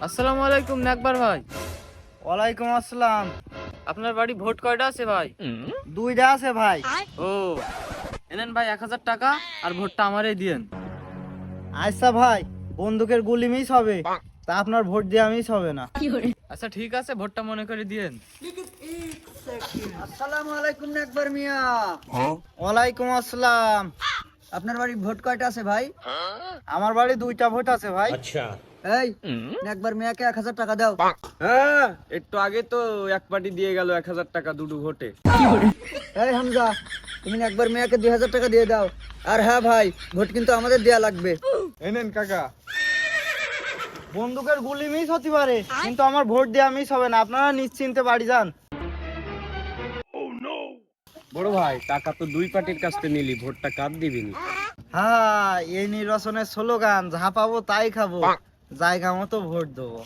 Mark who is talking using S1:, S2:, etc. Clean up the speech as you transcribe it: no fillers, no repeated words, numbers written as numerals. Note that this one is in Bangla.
S1: আসসালামু আলাইকুম নাকবার ভাই।
S2: ওয়ালাইকুম আসসালাম।
S1: আপনার বাড়ি ভোট কয়টা আছে ভাই?
S2: দুইটা আছে ভাই।
S1: ও এনেন ভাই 1000 টাকা আর ভোটটা আমারই দিয়েন।
S2: আচ্ছা ভাই, বন্দুকের গুলি মিস হবে, তা আপনার ভোট দেওয়া মিস হবে না।
S1: আচ্ছা ঠিক আছে, ভোটটা মনে করে দিয়েন।
S3: আসসালামু আলাইকুম একবার মিয়া।
S2: ওয়ালাইকুম আসসালাম।
S3: আপনার বাড়ি ভোট কয়টা আছে ভাই?
S2: আমার বাড়ি দুইটা ভোট আছে ভাই।
S3: এই একবার মিয়াকে 1000 টাকা দাও।
S4: হ্যাঁ, একটু আগে তো এক পার্টি দিয়ে গেল 1000 টাকা দুটো ভোটে।
S3: এই হামজা, তুমি একবার মিয়াকে 2000 টাকা দিয়ে দাও। আর হ্যাঁ ভাই, ভোট কিন্তু আমাদের দেয়া লাগবে।
S4: এনেন কাকা।
S2: বন্দুকের গুলি মিস হতে পারে, কিন্তু আমার ভোট দেওয়া মিস হবে না। আপনারা নিশ্চিন্তে বাড়ি যান।
S4: বড় ভাই, টাকা তো দুই পার্টির কাছ থেকে নিলি, ভোটটা কার দিবি?
S2: হ্যাঁ, এই নির্বাচনের স্লোগান যা পাবো তাই খাবো, জায়গা মতো ভোট দেবো।